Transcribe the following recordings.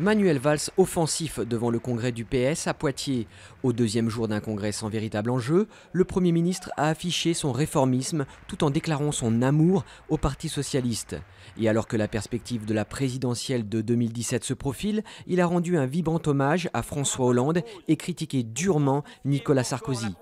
Manuel Valls offensif devant le congrès du PS à Poitiers. Au deuxième jour d'un congrès sans véritable enjeu, le Premier ministre a affiché son réformisme tout en déclarant son amour au Parti socialiste. Et alors que la perspective de la présidentielle de 2017 se profile, il a rendu un vibrant hommage à François Hollande et critiqué durement Nicolas Sarkozy.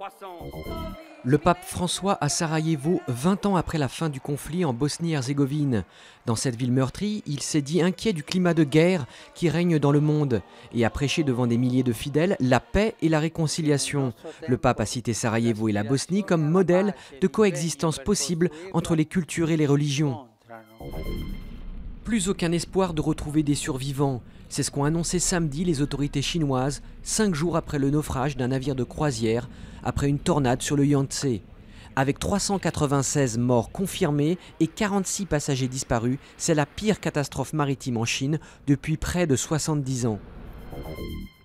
Le pape François à Sarajevo, 20 ans après la fin du conflit en Bosnie-Herzégovine. Dans cette ville meurtrie, il s'est dit inquiet du climat de guerre qui règne dans le monde et a prêché devant des milliers de fidèles la paix et la réconciliation. Le pape a cité Sarajevo et la Bosnie comme modèle de coexistence possible entre les cultures et les religions. Plus aucun espoir de retrouver des survivants. C'est ce qu'ont annoncé samedi les autorités chinoises, 5 jours après le naufrage d'un navire de croisière, après une tornade sur le Yangtze. Avec 396 morts confirmés et 46 passagers disparus, c'est la pire catastrophe maritime en Chine depuis près de 70 ans.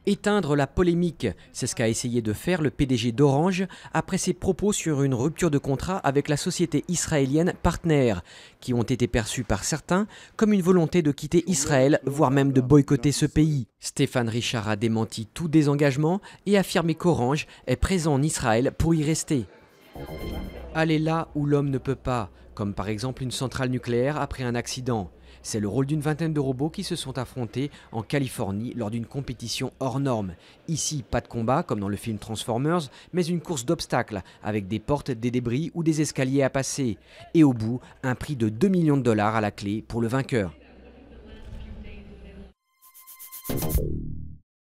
Éteindre la polémique, c'est ce qu'a essayé de faire le PDG d'Orange après ses propos sur une rupture de contrat avec la société israélienne Partner, qui ont été perçus par certains comme une volonté de quitter Israël, voire même de boycotter ce pays. Stéphane Richard a démenti tout désengagement et affirmé qu'Orange est présent en Israël pour y rester. Aller là où l'homme ne peut pas, comme par exemple une centrale nucléaire après un accident. C'est le rôle d'une vingtaine de robots qui se sont affrontés en Californie lors d'une compétition hors norme. Ici, pas de combat comme dans le film Transformers, mais une course d'obstacles avec des portes, des débris ou des escaliers à passer. Et au bout, un prix de 2 millions de dollars à la clé pour le vainqueur.